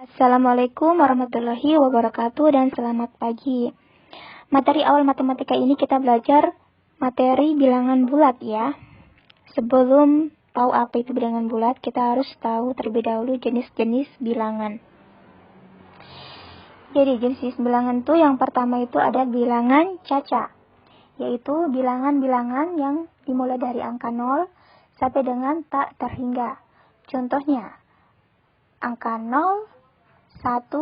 Assalamualaikum warahmatullahi wabarakatuh dan selamat pagi. Materi awal matematika ini kita belajar materi bilangan bulat ya. Sebelum tahu apa itu bilangan bulat, kita harus tahu terlebih dahulu jenis-jenis bilangan. Jadi jenis bilangan itu yang pertama itu ada bilangan caca, yaitu bilangan-bilangan yang dimulai dari angka 0 sampai dengan tak terhingga. Contohnya, angka 0, 1,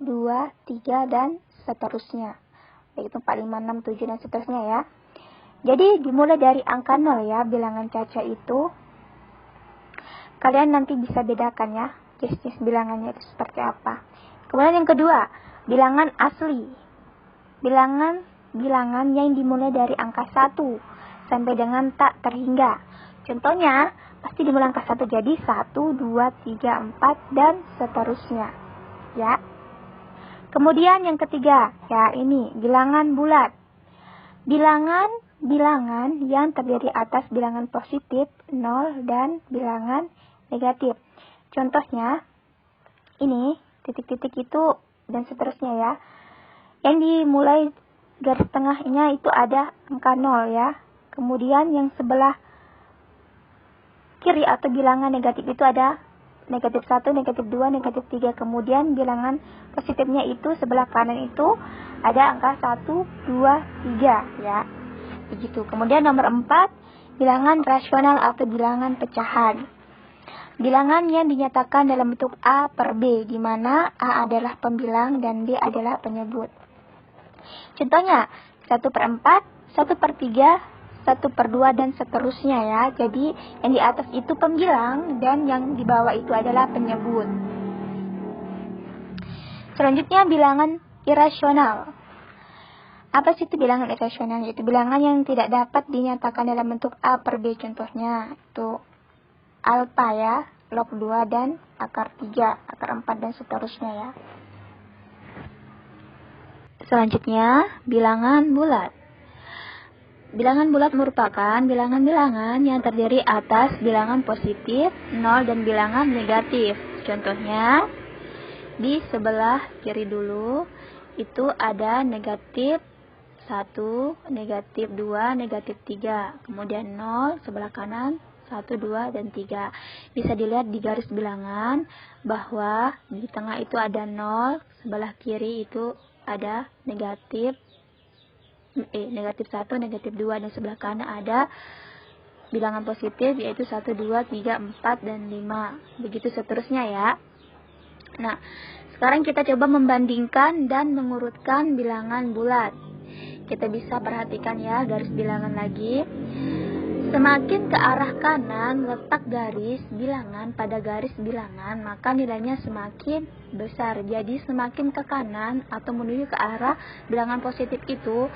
2, 3, dan seterusnya. Yaitu 4, 5, 6, 7, dan seterusnya ya. Jadi dimulai dari angka 0 ya, bilangan caca itu. Kalian nanti bisa bedakan ya, jenis bilangannya itu seperti apa. Kemudian yang kedua, bilangan asli. Bilangan yang dimulai dari angka 1 sampai dengan tak terhingga. Contohnya, pasti dimulai angka 1, jadi 1, 2, 3, 4, dan seterusnya. Ya. Kemudian yang ketiga, ya ini bilangan bulat. Bilangan yang terdiri atas bilangan positif, 0, dan bilangan negatif. Contohnya, ini titik-titik itu dan seterusnya ya. Yang dimulai garis tengahnya itu ada angka 0 ya. Kemudian yang sebelah kiri atau bilangan negatif itu ada negatif 1, negatif 2, negatif 3. Kemudian bilangan positifnya itu sebelah kanan itu ada angka 1, 2, 3 ya. Begitu. Kemudian nomor 4, bilangan rasional atau bilangan pecahan. Bilangan yang dinyatakan dalam bentuk A per B, di mana A adalah pembilang dan B adalah penyebut. Contohnya, 1/4, 1/3, 1/2, dan seterusnya ya. Jadi yang di atas itu pembilang dan yang di bawah itu adalah penyebut. Selanjutnya bilangan irasional. Apa sih itu bilangan irasional? Yaitu bilangan yang tidak dapat dinyatakan dalam bentuk A per B. Contohnya itu alfa ya, log 2 dan akar 3, akar 4 dan seterusnya ya. Selanjutnya bilangan bulat. Bilangan bulat merupakan bilangan-bilangan yang terdiri atas bilangan positif, 0, dan bilangan negatif. Contohnya, di sebelah kiri dulu, itu ada negatif 1, negatif 2, negatif 3. Kemudian 0, sebelah kanan, 1, 2, dan 3. Bisa dilihat di garis bilangan bahwa di tengah itu ada 0, sebelah kiri itu ada negatif 1, negatif 2, dan sebelah kanan ada bilangan positif yaitu 1, 2, 3, 4, dan 5. Begitu seterusnya ya. Nah, sekarang kita coba membandingkan dan mengurutkan bilangan bulat. Kita bisa perhatikan ya garis bilangan lagi. Semakin ke arah kanan letak garis bilangan pada garis bilangan, maka nilainya semakin besar. Jadi semakin ke kanan atau menuju ke arah bilangan positif itu,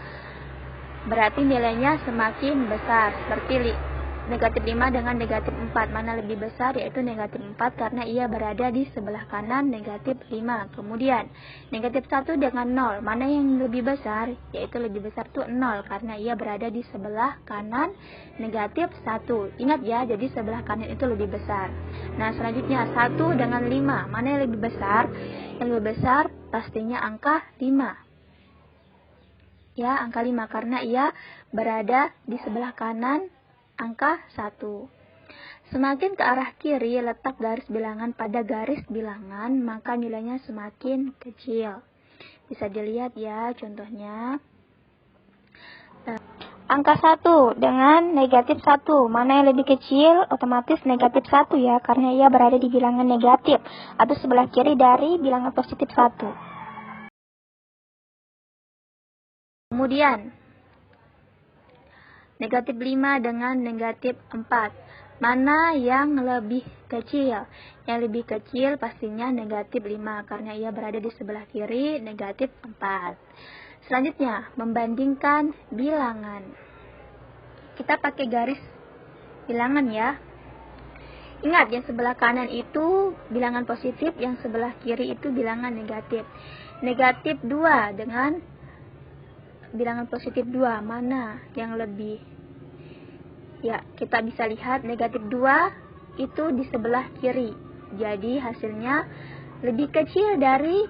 berarti nilainya semakin besar. Seperti negatif 5 dengan negatif 4. Mana lebih besar? Yaitu negatif 4 karena ia berada di sebelah kanan negatif 5. Kemudian negatif 1 dengan 0. Mana yang lebih besar? Yaitu lebih besar itu 0 karena ia berada di sebelah kanan negatif 1. Ingat ya, jadi sebelah kanan itu lebih besar. Nah, selanjutnya 1 dengan 5. Mana yang lebih besar? Yang lebih besar pastinya angka 5. Ya, angka 5 karena ia berada di sebelah kanan angka 1. Semakin ke arah kiri letak garis bilangan pada garis bilangan, maka nilainya semakin kecil. Bisa dilihat ya contohnya. Angka 1 dengan negatif 1. Mana yang lebih kecil? Otomatis negatif 1 ya, karena ia berada di bilangan negatif atau sebelah kiri dari bilangan positif 1. Kemudian, negatif 5 dengan negatif 4. Mana yang lebih kecil? Yang lebih kecil pastinya negatif 5, karena ia berada di sebelah kiri negatif 4. Selanjutnya, membandingkan bilangan. Kita pakai garis bilangan ya. Ingat, yang sebelah kanan itu bilangan positif, yang sebelah kiri itu bilangan negatif. Negatif 2 dengan bilangan positif 2, mana yang lebih? Ya, kita bisa lihat negatif 2 itu di sebelah kiri. Jadi hasilnya lebih kecil dari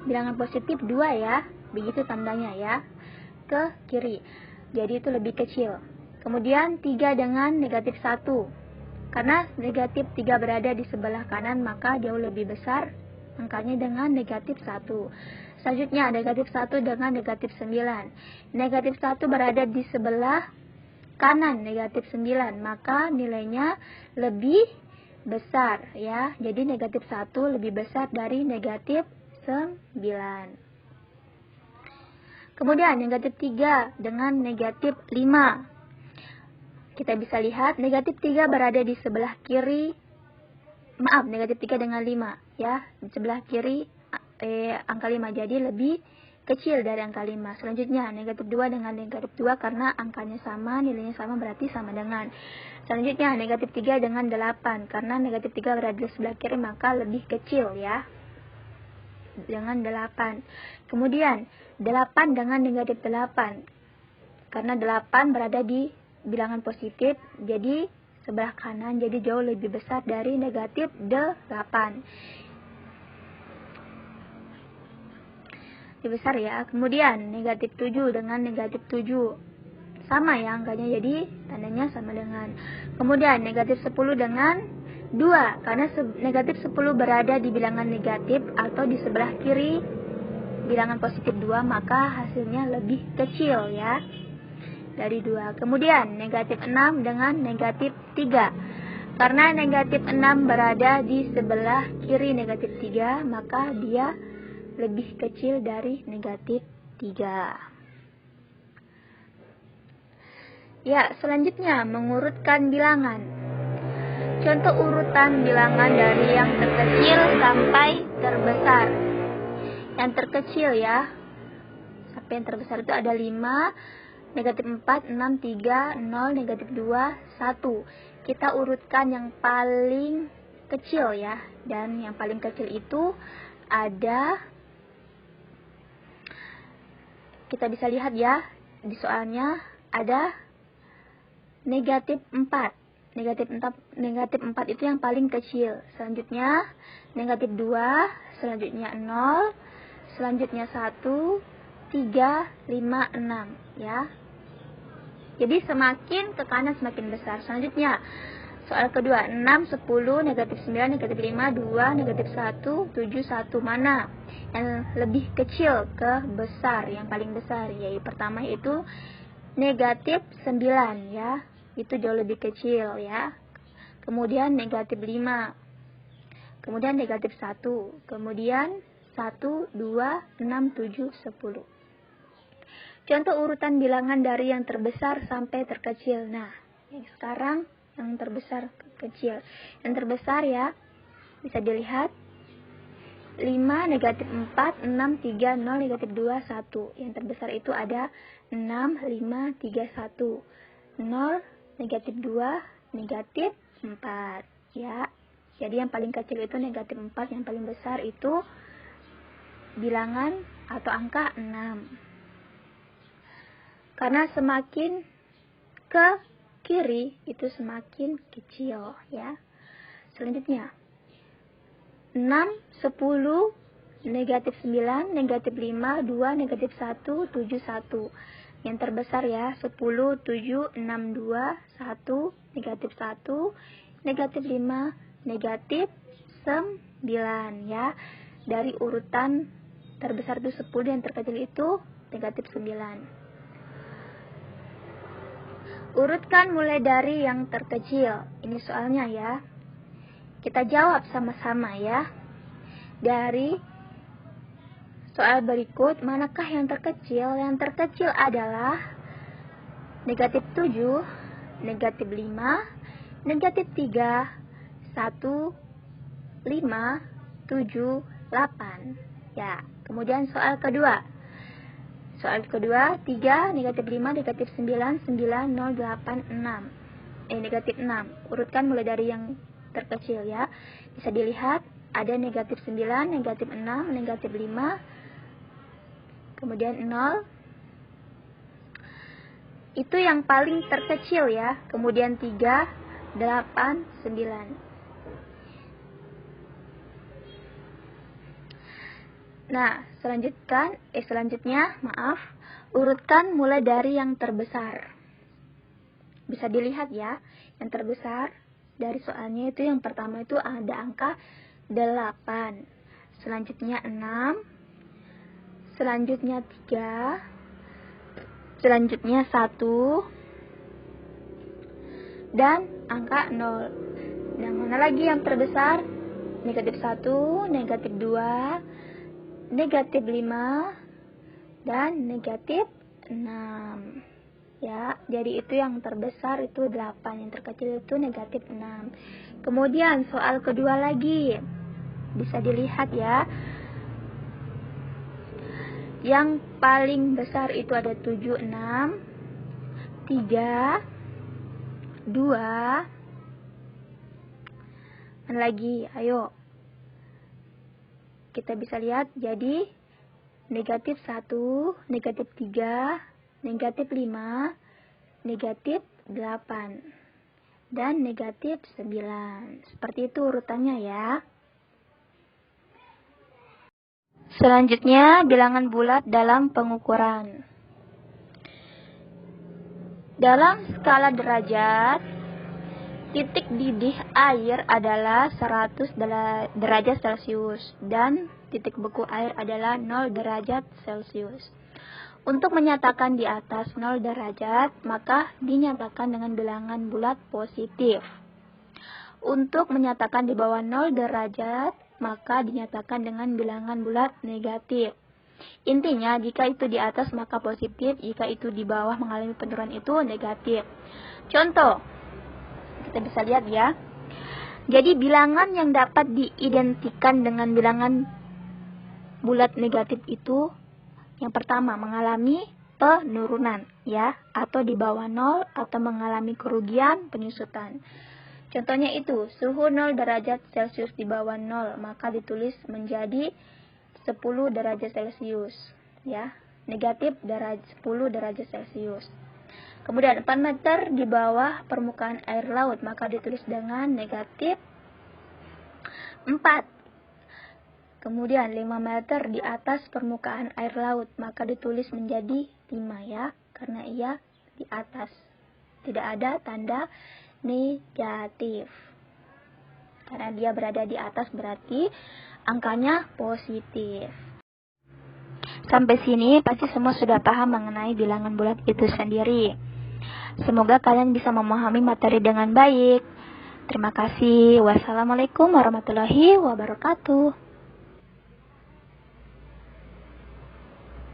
bilangan positif 2 ya. Begitu tandanya ya, ke kiri. Jadi itu lebih kecil. Kemudian 3 dengan negatif 1. Karena negatif 3 berada di sebelah kanan, maka jauh lebih besar angkanya dengan negatif 1. Selanjutnya negatif 1 dengan negatif 9. Negatif 1 berada di sebelah kanan negatif 9, maka nilainya lebih besar ya. Jadi negatif 1 lebih besar dari negatif 9. Kemudian negatif 3 dengan negatif 5. Kita bisa lihat negatif 3 berada di sebelah kiri. Maaf, negatif 3 dengan 5 ya. Di sebelah kiri angka 5, jadi lebih kecil dari angka 5. Selanjutnya negatif 2 dengan negatif 2, karena angkanya sama, nilainya sama, berarti sama dengan. Selanjutnya negatif 3 dengan 8. Karena negatif 3 berada di sebelah kiri, maka lebih kecil ya, dengan 8. Kemudian 8 dengan negatif 8. Karena 8 berada di bilangan positif, jadi sebelah kanan, jadi jauh lebih besar dari negatif 8. Lebih besar ya. Kemudian negatif 7 dengan negatif 7. Sama ya angkanya, jadi tandanya sama dengan. Kemudian negatif 10 dengan 2. Karena negatif 10 berada di bilangan negatif atau di sebelah kiri bilangan positif 2, maka hasilnya lebih kecil ya dari 2. Kemudian negatif 6 dengan negatif 3. Karena negatif 6 berada di sebelah kiri negatif 3, maka dia lebih kecil dari negatif 3. Ya, selanjutnya mengurutkan bilangan. Contoh urutan bilangan dari yang terkecil sampai terbesar. Yang terkecil ya, sampai yang terbesar itu ada 5, negatif 4, 6, 3, 0, negatif 2, 1. Kita urutkan yang paling kecil ya. Dan yang paling kecil itu ada, kita bisa lihat ya, di soalnya ada negatif 4. Negatif 4 itu yang paling kecil. Selanjutnya negatif 2, selanjutnya 0, selanjutnya 1, 3, 5, 6 ya. Jadi semakin ke kanan semakin besar. Selanjutnya soal kedua, 6, 10, negatif 9, negatif 5, 2, negatif 1, 7, 1. Mana yang lebih kecil ke besar, yang paling besar? Yaitu pertama itu negatif 9 ya. Itu jauh lebih kecil ya. Kemudian negatif 5. Kemudian negatif 1. Kemudian 1, 2, 6, 7, 10. Contoh urutan bilangan dari yang terbesar sampai terkecil. Nah, sekarang yang terbesar ke kecil. Yang terbesar ya, bisa dilihat 5, negatif 4, 6, 3, 0, negatif 2, 1. Yang terbesar itu ada 6, 5, 3, 1. 0, negatif 2, negatif 4. Ya, jadi yang paling kecil itu negatif 4, yang paling besar itu bilangan atau angka 6. Karena semakin ke kiri itu semakin kecil ya. Selanjutnya 6, 10, negatif 9, negatif 5, 2, negatif 1, 7, 1. Yang terbesar ya, 10, 7, 6, 2, 1, negatif 1, negatif 5, negatif 9 ya. Dari urutan terbesar itu 10, yang terkecil itu negatif 9. Urutkan mulai dari yang terkecil. Ini soalnya ya. Kita jawab sama-sama ya. Dari soal berikut, manakah yang terkecil? Yang terkecil adalah negatif 7, negatif 5, negatif 3, 1, 5, 7, 8. Ya, kemudian soal kedua. Soal kedua, 3, negatif 5, negatif 9, 9, 0, 8, 6. Negatif 6. Urutkan mulai dari yang terkecil ya. Bisa dilihat, ada negatif 9, negatif 6, negatif 5, kemudian 0. Itu yang paling terkecil ya. Kemudian 3, 8, 9. Nah, selanjutnya, urutkan mulai dari yang terbesar. Bisa dilihat ya, yang terbesar dari soalnya itu yang pertama itu ada angka 8. Selanjutnya 6. Selanjutnya 3. Selanjutnya 1. Dan angka 0. Yang mana lagi yang terbesar? Negatif 1, negatif 2, negatif 5, dan negatif 6. Ya, jadi itu yang terbesar itu 8, yang terkecil itu negatif 6. Kemudian soal kedua lagi. Bisa dilihat ya. Yang paling besar itu ada 7, 6, 3, 2. Dan lagi, ayo. Kita bisa lihat jadi negatif 1, negatif 3, negatif 5, negatif 8, dan negatif 9. Seperti itu urutannya ya. Selanjutnya, bilangan bulat dalam pengukuran. Dalam skala derajat, titik didih air adalah 100 derajat Celcius dan titik beku air adalah 0 derajat Celcius. Untuk menyatakan di atas 0 derajat, maka dinyatakan dengan bilangan bulat positif. Untuk menyatakan di bawah 0 derajat, maka dinyatakan dengan bilangan bulat negatif. Intinya, jika itu di atas maka positif, jika itu di bawah mengalami penurunan itu negatif. Contoh, kita bisa lihat ya. Jadi bilangan yang dapat diidentikan dengan bilangan bulat negatif itu yang pertama mengalami penurunan ya, atau di bawah 0 atau mengalami kerugian penyusutan. Contohnya itu suhu 0 derajat Celcius di bawah 0, maka ditulis menjadi 10 derajat Celcius ya, negatif 10 derajat Celcius. Kemudian 4 meter di bawah permukaan air laut, maka ditulis dengan negatif 4. Kemudian 5 meter di atas permukaan air laut, maka ditulis menjadi 5 ya, karena ia di atas. Tidak ada tanda negatif. Karena dia berada di atas berarti angkanya positif. Sampai sini pasti semua sudah paham mengenai bilangan bulat itu sendiri. Semoga kalian bisa memahami materi dengan baik. Terima kasih. Wassalamualaikum warahmatullahi wabarakatuh.